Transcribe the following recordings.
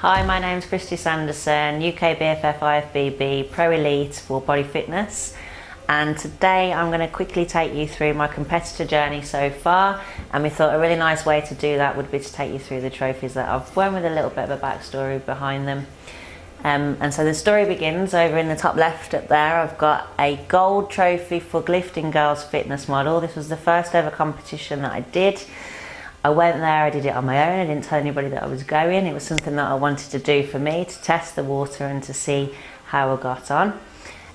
Hi, my name's Kristie Sanderson, UK BFF IFBB Pro Elite for Body Fitness, and today I'm going to quickly take you through my competitor journey so far, and we thought a really nice way to do that would be to take you through the trophies that I've won with a little bit of a backstory behind them. And so the story begins over in the top left up there. I've got a gold trophy for lifting girls fitness model. This was the first ever competition that I did. I went there, I did it on my own, I didn't tell anybody that I was going. It was something that I wanted to do for me, to test the water and to see how I got on.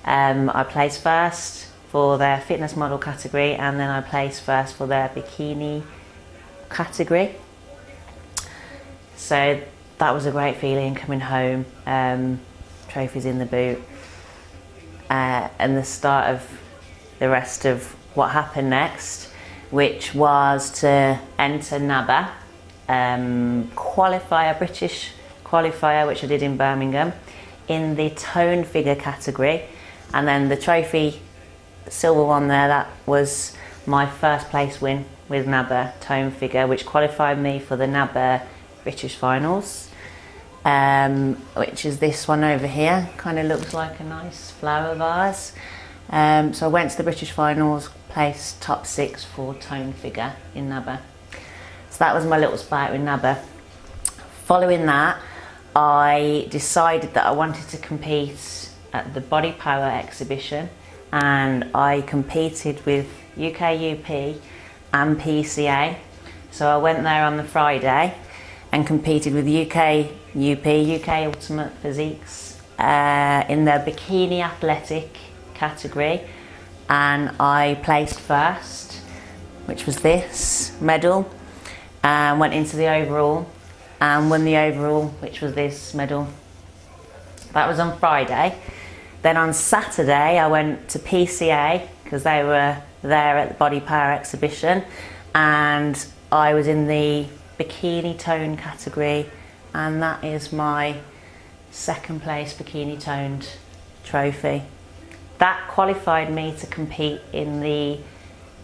I placed first for their fitness model category, and then I placed first for their bikini category. So that was a great feeling coming home, trophies in the boot, and the start of the rest of what happened next, which was to enter NABA, qualifier, British qualifier, which I did in Birmingham, in the tone figure category. And then the trophy, silver one there, that was my first place win with NABA tone figure, which qualified me for the NABA British finals, which is this one over here. Kind of looks like a nice flower vase. So I went to the British finals, placed top 6 for tone figure in NABA. So that was my little spout with NABA. Following that, I decided that I wanted to compete at the Body Power exhibition, and I competed with UK UP and PCA. So I went there on the Friday and competed with UK UP, UK Ultimate Physiques, in their bikini athletic category, and I placed first, which was this medal, and went into the overall and won the overall, which was this medal. That was on Friday. Then on Saturday I went to PCA because they were there at the Body Power exhibition, and I was in the bikini tone category, and that is my second place bikini toned trophy. That qualified me to compete in the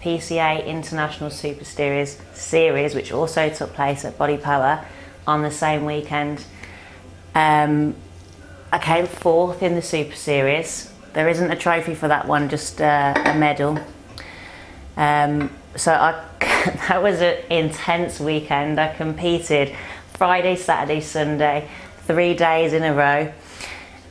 PCA International Super Series, which also took place at Body Power on the same weekend. I came 4th in the Super Series. There isn't a trophy for that one, just a medal. That was an intense weekend. I competed Friday, Saturday, Sunday, 3 days in a row.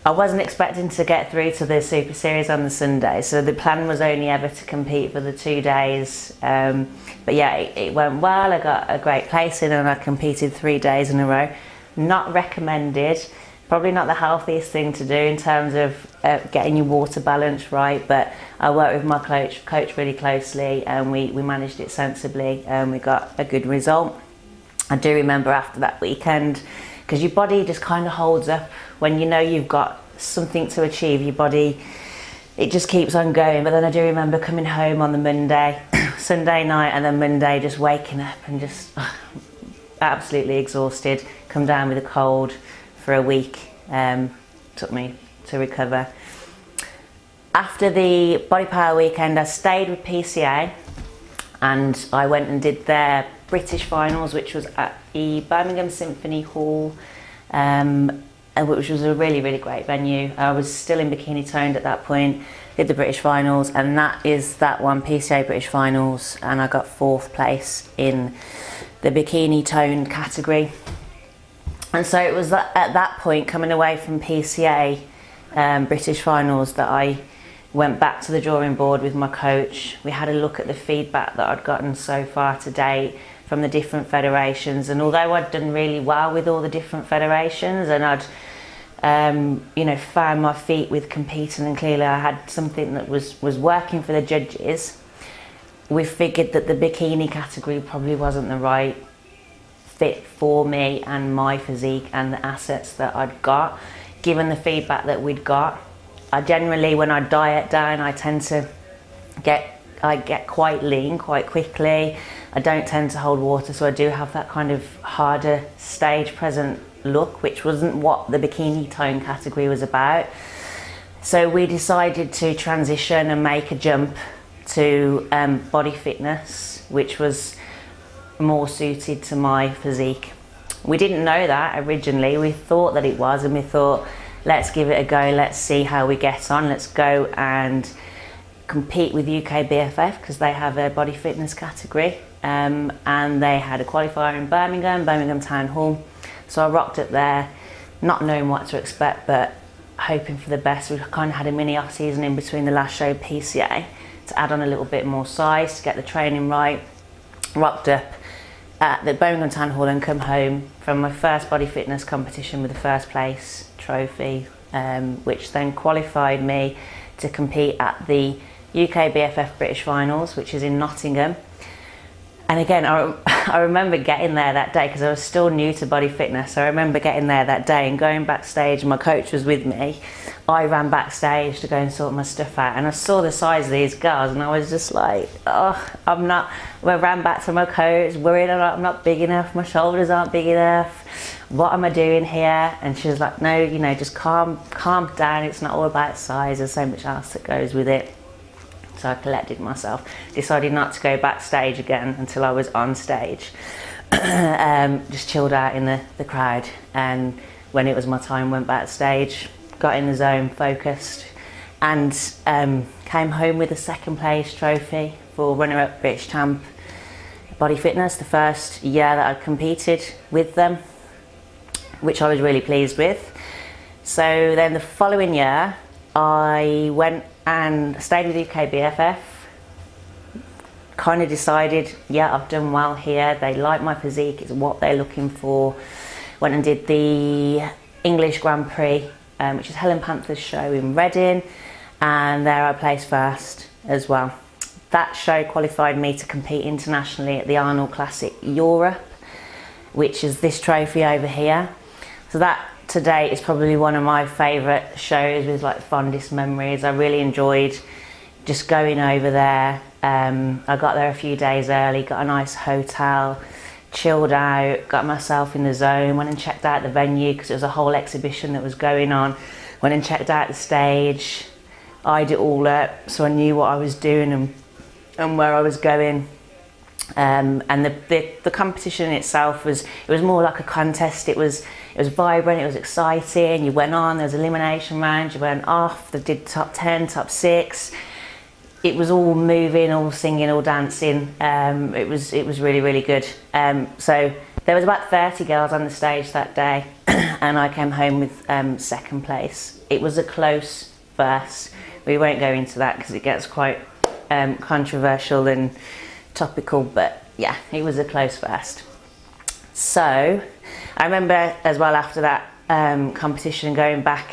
I wasn't expecting to get through to the Super Series on the Sunday, so the plan was only ever to compete for the 2 days. But yeah, it went well. I got a great placing and I competed 3 days in a row. Not recommended, probably not the healthiest thing to do in terms of getting your water balance right, but I worked with my coach really closely, and we managed it sensibly, and we got a good result. I do remember after that weekend, because your body just kind of holds up when you know you've got something to achieve. Your body, it just keeps on going. But then I do remember coming home on the Monday, Sunday night, and then Monday just waking up and just absolutely exhausted. Come down with a cold for a week. Took me to recover. After the Body Power weekend, I stayed with PCA, and I went and did their British finals, which was at the Birmingham Symphony Hall, which was a really, really great venue. I was still in bikini toned at that point, did the British finals, and that is that one, PCA British finals, and I got 4th place in the bikini toned category. And so it was at that point, coming away from PCA British finals, that I went back to the drawing board with my coach. We had a look at the feedback that I'd gotten so far to date from the different federations, and although I'd done really well with all the different federations, and I'd found my feet with competing, and clearly I had something that was working for the judges, we figured that the bikini category probably wasn't the right fit for me and my physique and the assets that I'd got, given the feedback that we'd got. I generally, when I diet down, I tend to get quite lean quite quickly. I don't tend to hold water, so I do have that kind of harder stage present look, which wasn't what the bikini tone category was about. So we decided to transition and make a jump to body fitness, which was more suited to my physique. We didn't know that originally. We thought that it was, and we thought, let's give it a go, let's see how we get on, let's go and compete with UK BFF, because they have a body fitness category, and they had a qualifier in Birmingham Town Hall. So I rocked up there, not knowing what to expect, but hoping for the best. We kind of had a mini off season in between the last show, PCA, to add on a little bit more size, to get the training right. Rocked up at the Birmingham Town Hall and come home from my first body fitness competition with the first place trophy, which then qualified me to compete at the UK BFF British Finals, which is in Nottingham. And again, I remember getting there that day, because I was still new to body fitness. So I remember getting there that day and going backstage, and my coach was with me. I ran backstage to go and sort my stuff out, and I saw the size of these girls, and I was just like, oh, I ran back to my coach, worried I'm not big enough, my shoulders aren't big enough, what am I doing here? And she was like, no, you know, just calm down, it's not all about size, there's so much else that goes with it. So I collected myself, decided not to go backstage again until I was on stage. Just chilled out in the crowd, and when it was my time, went backstage, got in the zone, focused, and came home with a second place trophy for runner-up British champ body fitness, the first year that I'd competed with them, which I was really pleased with. So then the following year, I went and stayed with UK BFF, kind of decided, yeah, I've done well here, they like my physique, it's what they're looking for. Went and did the English Grand Prix, which is Helen Panther's show in Reading, and there I placed first as well. That show qualified me to compete internationally at the Arnold Classic Europe, which is this trophy over here. So that to date is probably one of my favourite shows, with like fondest memories. I really enjoyed just going over there. I got there a few days early, got a nice hotel, chilled out, got myself in the zone, went and checked out the venue, because it was a whole exhibition that was going on. Went and checked out the stage, eyed it all up, so I knew what I was doing and where I was going. And the competition itself was more like a contest. It was vibrant, it was exciting. You went on, there was elimination rounds, you went off, they did top 10, top 6. It was all moving, all singing, all dancing. It was really, really good. So there was about 30 girls on the stage that day, and I came home with second place. It was a close first. We won't go into that because it gets quite controversial and topical, but yeah, it was a close first. So I remember as well, after that competition, going back,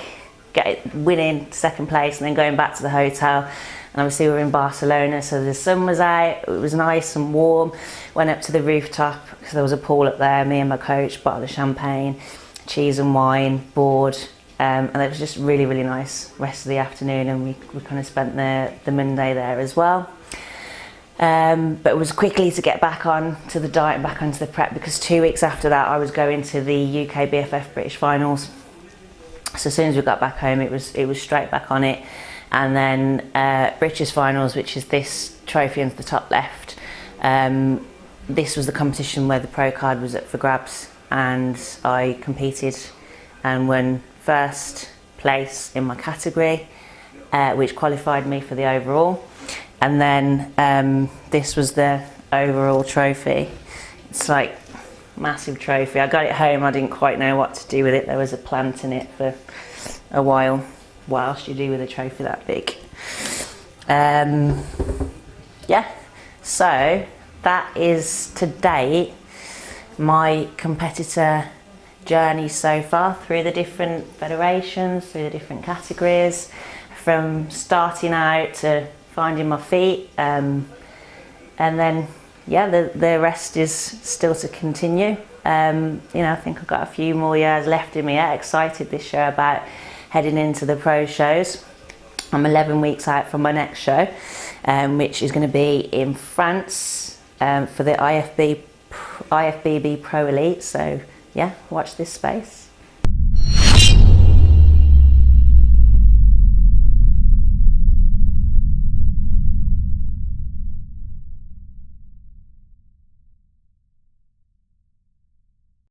winning second place, and then going back to the hotel. And obviously we were in Barcelona, so the sun was out, it was nice and warm. Went up to the rooftop, because there was a pool up there, me and my coach, bottle of champagne, cheese and wine, board, and it was just really, really nice rest of the afternoon, and we kind of spent the Monday there as well. But it was quickly to get back on to the diet and back onto the prep, because 2 weeks after that I was going to the UK BFF British Finals. So as soon as we got back home, it was straight back on it. And then British Finals, which is this trophy in the top left. This was the competition where the pro card was up for grabs, and I competed and won first place in my category, which qualified me for the overall. And then this was the overall trophy. It's like massive trophy. I got it home, I didn't quite know what to do with it. There was a plant in it for a while. What else do you do with a trophy that big? Yeah, so that is to date my competitor journey so far, through the different federations, through the different categories, from starting out to finding my feet, and then yeah, the rest is still to continue. I think I've got a few more years left in me. Yeah, excited this year about heading into the pro shows. I'm 11 weeks out from my next show, which is going to be in France for the IFBB Pro Elite. So yeah, watch this space.